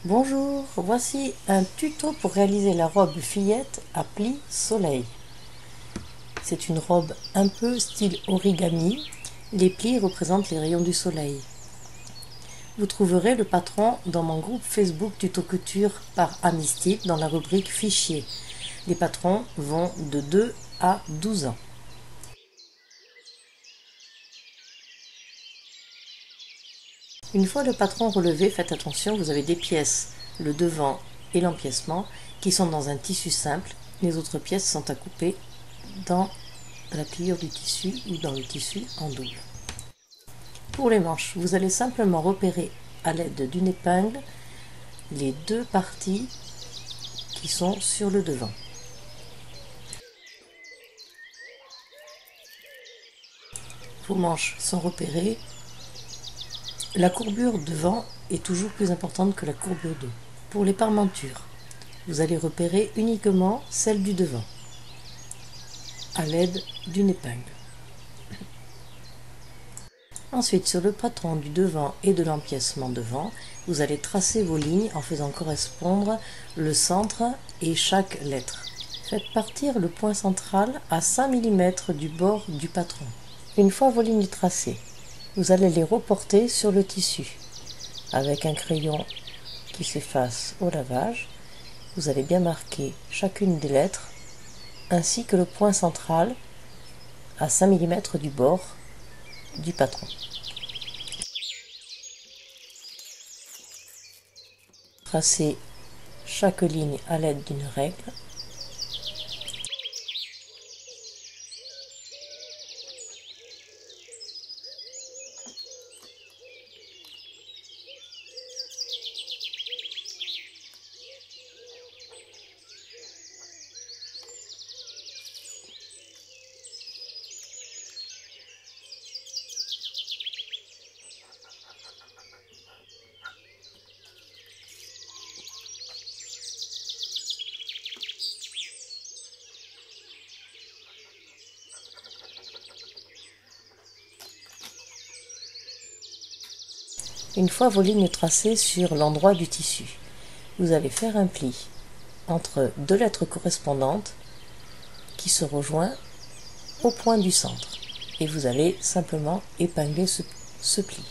Bonjour, voici un tuto pour réaliser la robe fillette à plis soleil. C'est une robe un peu style origami. Les plis représentent les rayons du soleil. Vous trouverez le patron dans mon groupe Facebook Tuto Couture par Amistip dans la rubrique Fichier. Les patrons vont de 2 à 12 ans. Une fois le patron relevé, faites attention, vous avez des pièces, le devant et l'empiècement, qui sont dans un tissu simple. Les autres pièces sont à couper dans la pliure du tissu ou dans le tissu en double. Pour les manches, vous allez simplement repérer à l'aide d'une épingle les deux parties qui sont sur le devant. Vos manches sont repérées. La courbure devant est toujours plus importante que la courbure dos. Pour les parmentures, vous allez repérer uniquement celle du devant à l'aide d'une épingle. Ensuite, sur le patron du devant et de l'empiècement devant, vous allez tracer vos lignes en faisant correspondre le centre et chaque lettre. Faites partir le point central à 5 mm du bord du patron. Une fois vos lignes tracées, vous allez les reporter sur le tissu. Avec un crayon qui s'efface au lavage, vous allez bien marquer chacune des lettres ainsi que le point central à 5 mm du bord du patron. Tracez chaque ligne à l'aide d'une règle. Une fois vos lignes tracées sur l'endroit du tissu, vous allez faire un pli entre deux lettres correspondantes qui se rejoignent au point du centre et vous allez simplement épingler ce pli.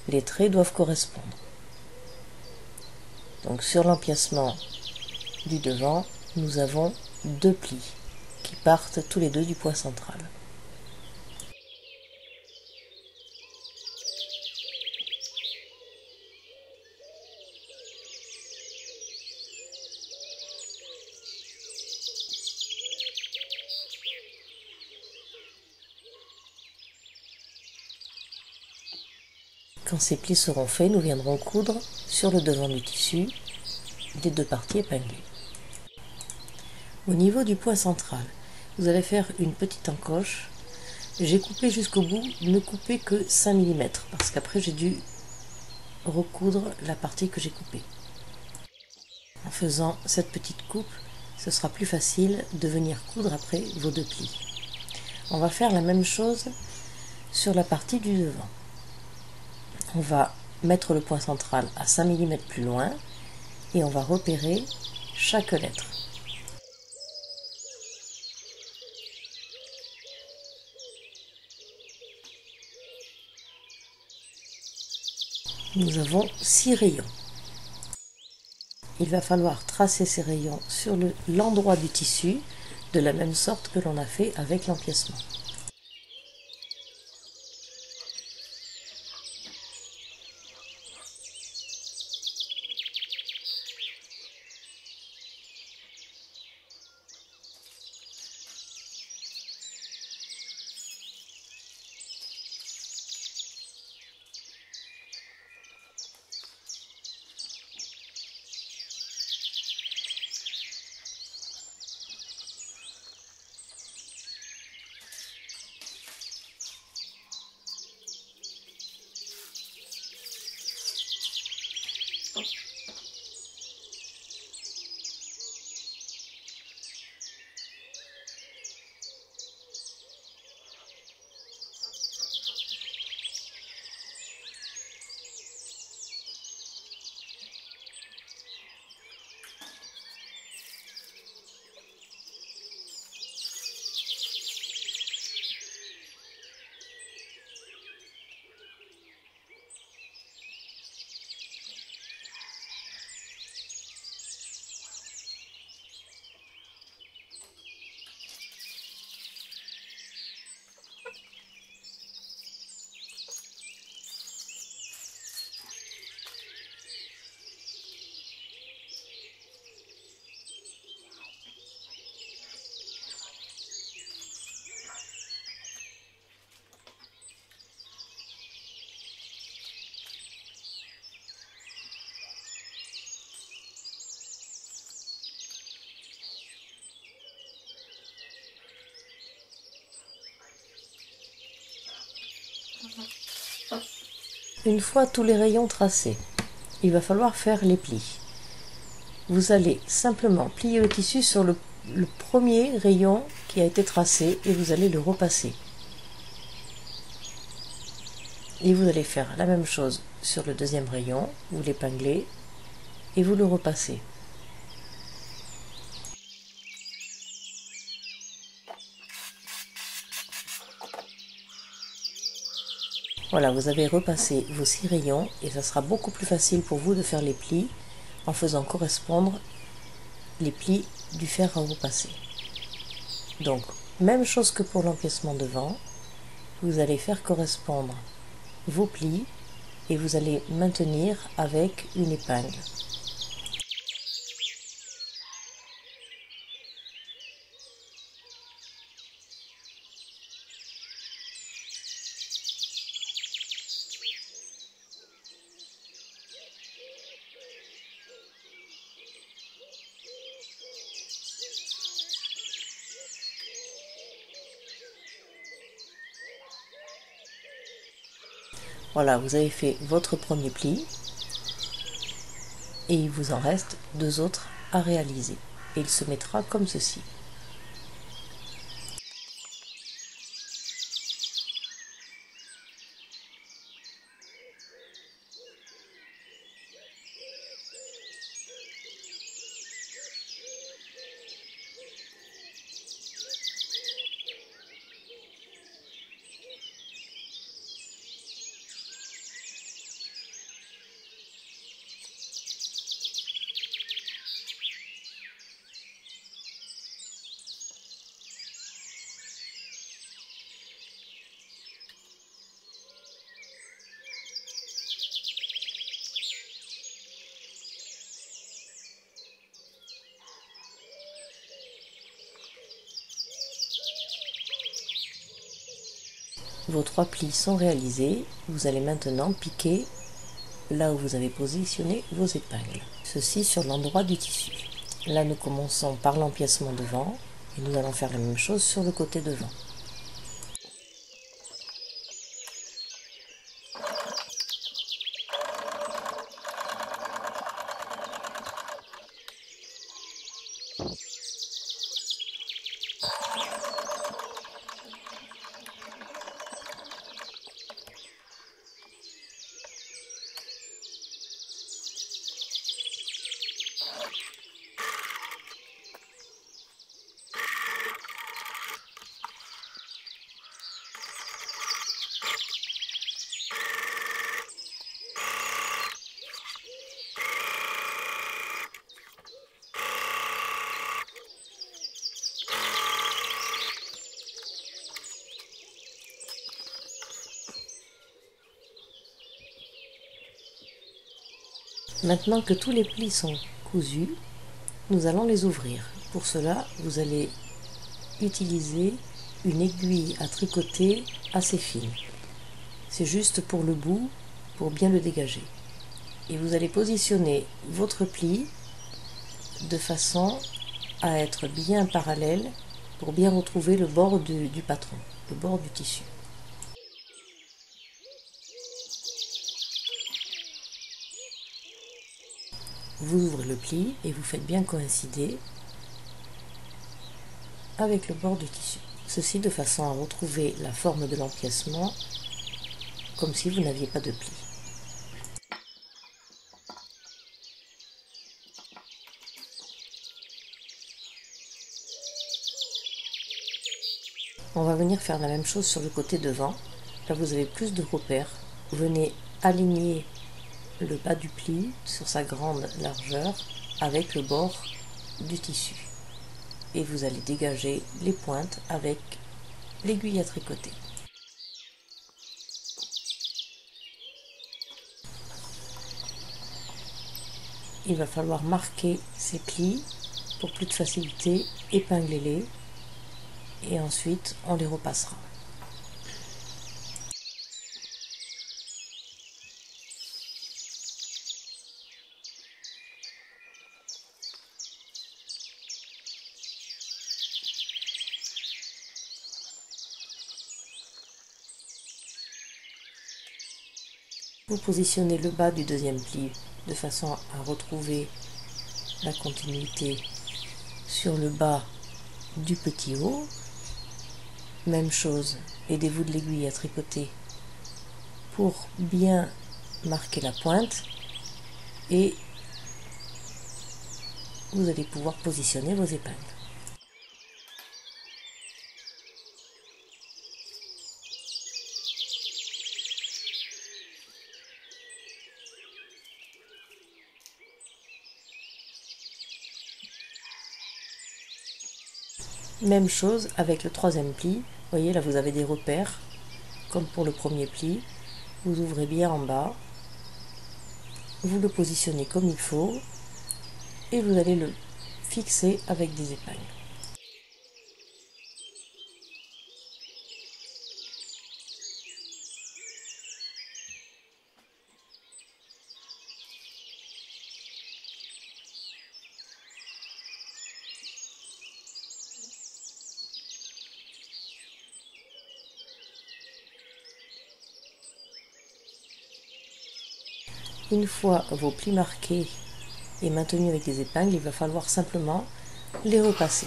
Les traits doivent correspondre. Donc sur l'empiècement du devant, nous avons deux plis qui partent tous les deux du point central. Quand ces plis seront faits, nous viendrons coudre sur le devant du tissu des deux parties épinglées. Au niveau du point central, vous allez faire une petite encoche. J'ai coupé jusqu'au bout, ne coupez que 5 mm parce qu'après j'ai dû recoudre la partie que j'ai coupée. En faisant cette petite coupe, ce sera plus facile de venir coudre après vos deux plis. On va faire la même chose sur la partie du devant. On va mettre le point central à 5 mm plus loin et on va repérer chaque lettre. Nous avons 6 rayons. Il va falloir tracer ces rayons sur l'endroit du tissu de la même sorte que l'on a fait avec l'empiècement. une fois tous les rayons tracés, il va falloir faire les plis. Vous allez simplement plier le tissu sur le premier rayon qui a été tracé et vous allez le repasser. Et vous allez faire la même chose sur le deuxième rayon, vous l'épinglez et vous le repassez. Voilà, vous avez repassé vos 6 rayons et ça sera beaucoup plus facile pour vous de faire les plis en faisant correspondre les plis du fer à repasser. Donc, même chose que pour l'empiècement devant, vous allez faire correspondre vos plis et vous allez maintenir avec une épingle. Voilà, vous avez fait votre premier pli et il vous en reste 2 autres à réaliser. Et il se mettra comme ceci. Vos 3 plis sont réalisés, vous allez maintenant piquer là où vous avez positionné vos épingles. Ceci sur l'endroit du tissu. Là nous commençons par l'empiècement devant et nous allons faire la même chose sur le côté devant. Maintenant que tous les plis sont cousus, nous allons les ouvrir. Pour cela, vous allez utiliser une aiguille à tricoter assez fine. C'est juste pour le bout, pour bien le dégager. Et vous allez positionner votre pli de façon à être bien parallèle pour bien retrouver le bord du patron, le bord du tissu. Vous ouvrez le pli et vous faites bien coïncider avec le bord du tissu. Ceci de façon à retrouver la forme de l'empiècement comme si vous n'aviez pas de pli. On va venir faire la même chose sur le côté devant. Là vous avez plus de repères. Vous venez aligner le bas du pli sur sa grande largeur avec le bord du tissu. Et vous allez dégager les pointes avec l'aiguille à tricoter. Il va falloir marquer ces plis pour plus de facilité, épingler-les et ensuite on les repassera. Vous positionnez le bas du deuxième pli de façon à retrouver la continuité sur le bas du petit haut. Même chose, aidez-vous de l'aiguille à tricoter pour bien marquer la pointe et vous allez pouvoir positionner vos épingles. Même chose avec le troisième pli. Vous voyez, là vous avez des repères, comme pour le premier pli. Vous ouvrez bien en bas, vous le positionnez comme il faut et vous allez le fixer avec des épingles. Une fois vos plis marqués et maintenus avec des épingles, il va falloir simplement les repasser.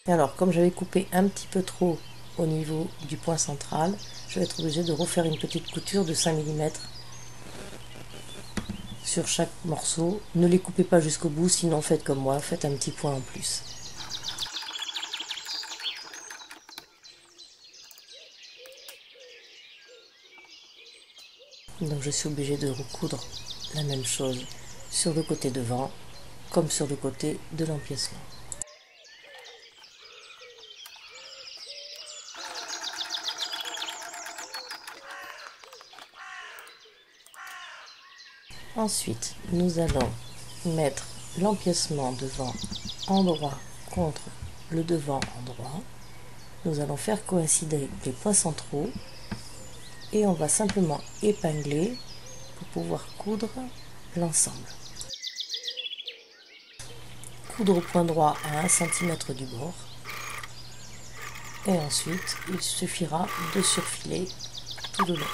Alors, comme j'avais coupé un petit peu trop au niveau du point central, je vais être obligée de refaire une petite couture de 5 mm sur chaque morceau. Ne les coupez pas jusqu'au bout, sinon faites comme moi, faites un petit point en plus. Donc je suis obligée de recoudre la même chose sur le côté devant comme sur le côté de l'empiècement. Ensuite, nous allons mettre l'empiècement devant endroit contre le devant endroit. Nous allons faire coïncider les points centraux et on va simplement épingler pour pouvoir coudre l'ensemble. Coudre au point droit à 1 cm du bord et ensuite il suffira de surfiler tout le long.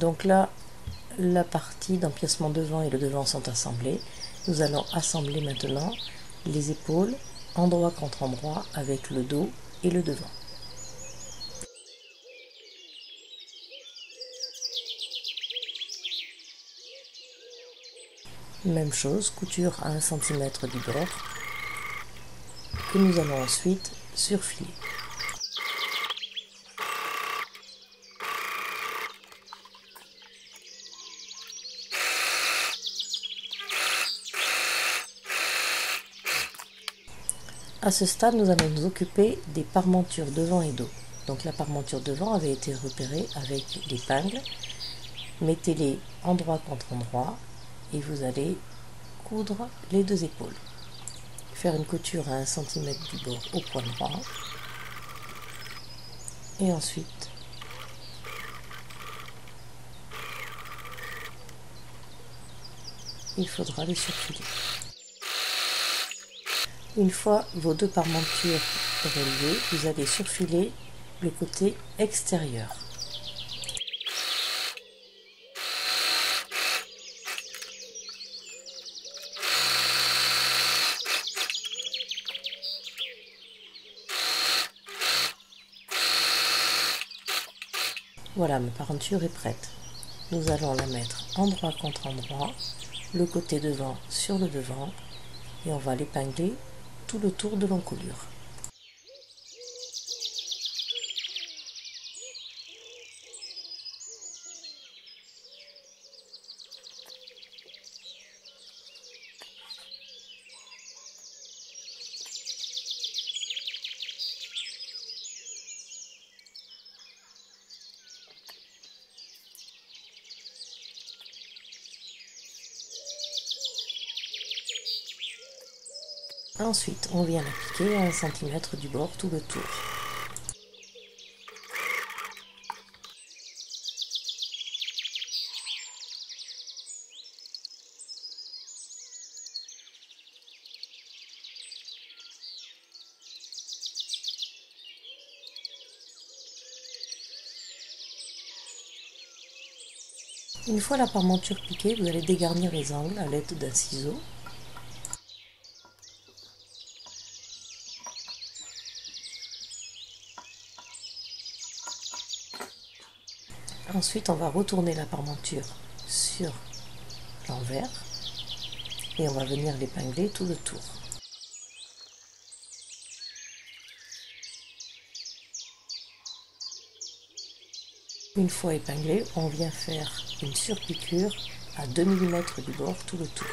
Donc là, la partie d'empiècement devant et le devant sont assemblés. Nous allons assembler maintenant les épaules, endroit contre endroit, avec le dos et le devant. Même chose, couture à 1 cm du bord, que nous allons ensuite surfiler. À ce stade, nous allons nous occuper des parmentures devant et dos. Donc la parmenture devant avait été repérée avec l'épingle. Mettez-les endroit contre endroit et vous allez coudre les deux épaules. Faire une couture à 1 cm du bord au point droit. Et ensuite, il faudra les surfiler. Une fois vos deux parmentures reliées, vous allez surfiler le côté extérieur. Voilà, ma parmenture est prête. Nous allons la mettre endroit contre endroit, le côté devant sur le devant, et on va l'épingler tout le tour de l'encolure. Ensuite, on vient l'appliquer à 1 cm du bord tout le tour. Une fois la parmenture piquée, vous allez dégarnir les angles à l'aide d'un ciseau. Ensuite, on va retourner la parmenture sur l'envers et on va venir l'épingler tout le tour. Une fois épinglé, on vient faire une surpiqûre à 2 mm du bord tout le tour.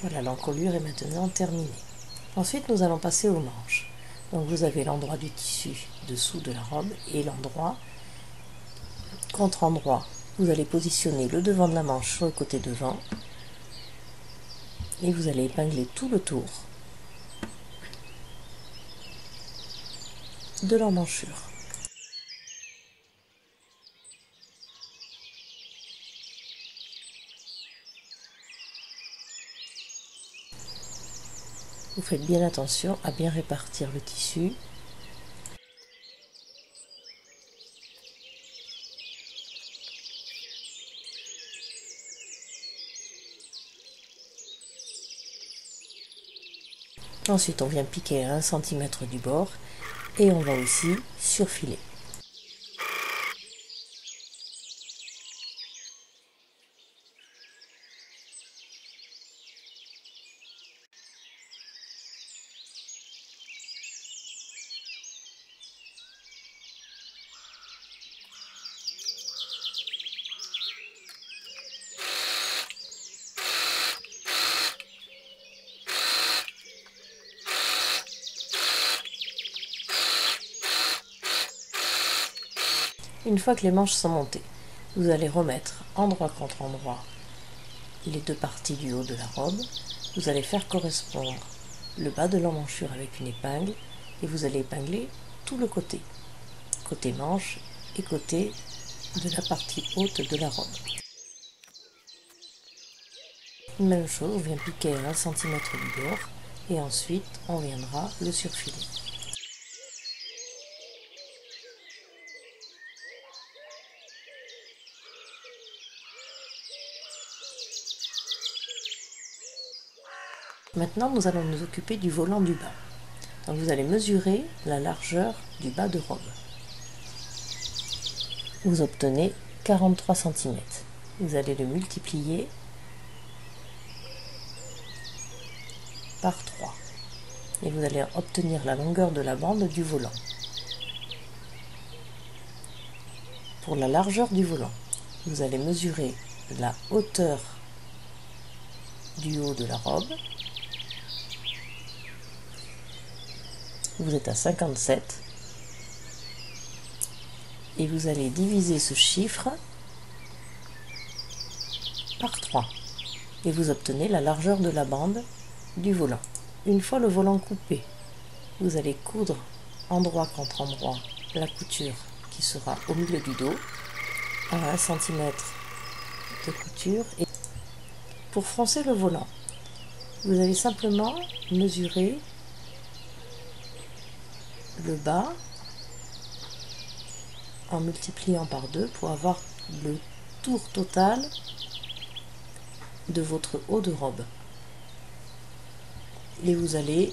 Voilà, l'encolure est maintenant terminée. Ensuite, nous allons passer aux manches. Donc vous avez l'endroit du tissu dessous de la robe et l'endroit contre endroit. Vous allez positionner le devant de la manche sur le côté devant et vous allez épingler tout le tour de l'emmanchure. Vous faites bien attention à bien répartir le tissu. Ensuite, on vient piquer à 1 cm du bord et on va aussi surfiler. Une fois que les manches sont montées, vous allez remettre endroit contre endroit les deux parties du haut de la robe. Vous allez faire correspondre le bas de l'emmanchure avec une épingle et vous allez épingler tout le côté, côté manche et côté de la partie haute de la robe. Même chose, on vient piquer à 1 cm du bord et ensuite on viendra le surfiler. Maintenant, nous allons nous occuper du volant du bas. Donc vous allez mesurer la largeur du bas de robe. Vous obtenez 43 cm. Vous allez le multiplier par 3. Et vous allez obtenir la longueur de la bande du volant. Pour la largeur du volant, vous allez mesurer la hauteur du haut de la robe. Vous êtes à 57 et vous allez diviser ce chiffre par 3 et vous obtenez la largeur de la bande du volant. Une fois le volant coupé, vous allez coudre endroit contre endroit la couture qui sera au milieu du dos à 1 cm de couture. Et pour froncer le volant, vous allez simplement mesurer le bas en multipliant par 2 pour avoir le tour total de votre haut de robe. Et vous allez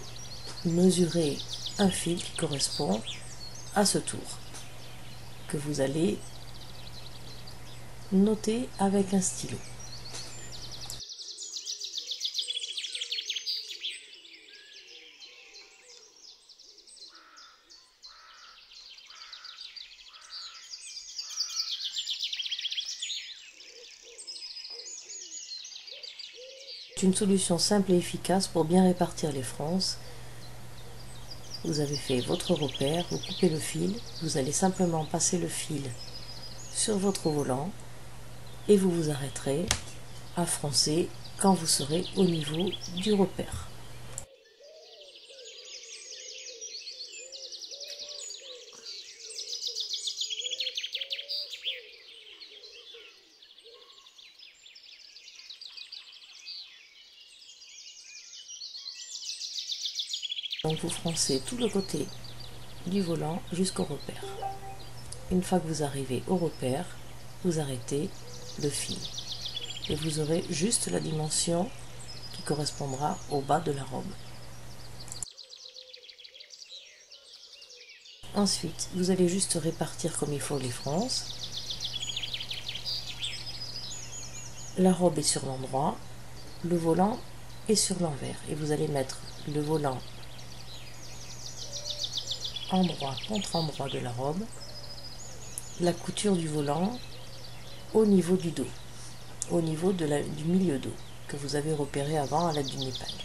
mesurer un fil qui correspond à ce tour, que vous allez noter avec un stylo. C'est une solution simple et efficace pour bien répartir les fronces. Vous avez fait votre repère, vous coupez le fil, vous allez simplement passer le fil sur votre volant et vous vous arrêterez à froncer quand vous serez au niveau du repère. Donc vous froncez tout le côté du volant jusqu'au repère. Une fois que vous arrivez au repère, vous arrêtez le fil et vous aurez juste la dimension qui correspondra au bas de la robe. Ensuite, vous allez juste répartir comme il faut les fronces. La robe est sur l'endroit, le volant est sur l'envers et vous allez mettre le volant endroit contre endroit de la robe, la couture du volant au niveau du dos, au niveau du milieu dos que vous avez repéré avant à l'aide d'une épingle.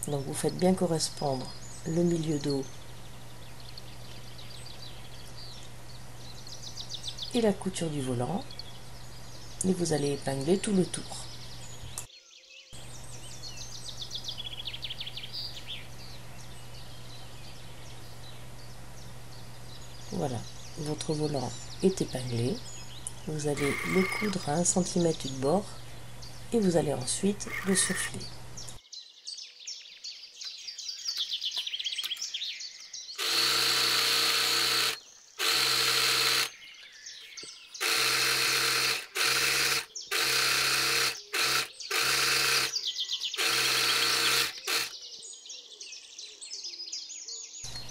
Donc vous faites bien correspondre le milieu dos et la couture du volant et vous allez épingler tout le tour. Voilà, votre volant est épinglé. Vous allez le coudre à 1 cm du bord et vous allez ensuite le surfiler.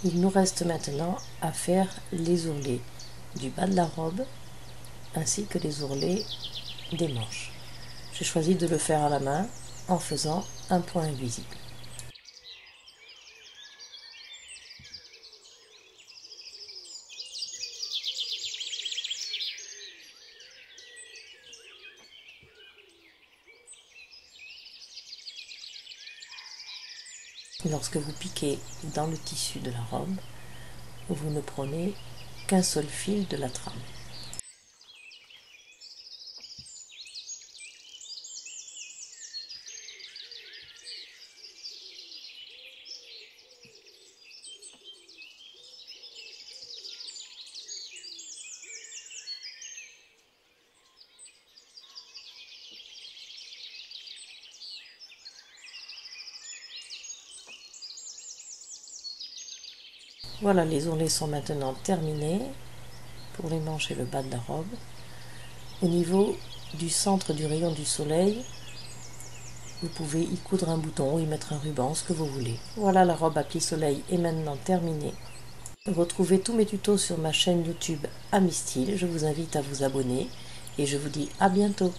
Il nous reste maintenant à faire les ourlets du bas de la robe ainsi que les ourlets des manches. J'ai choisi de le faire à la main en faisant un point invisible. Lorsque vous piquez dans le tissu de la robe, vous ne prenez qu'un seul fil de la trame. Voilà, les ourlets sont maintenant terminés pour les manches et le bas de la robe. Au niveau du centre du rayon du soleil, vous pouvez y coudre un bouton ou y mettre un ruban, ce que vous voulez. Voilà, la robe à pli soleil est maintenant terminée. Retrouvez tous mes tutos sur ma chaîne YouTube Amy Style. Je vous invite à vous abonner et je vous dis à bientôt.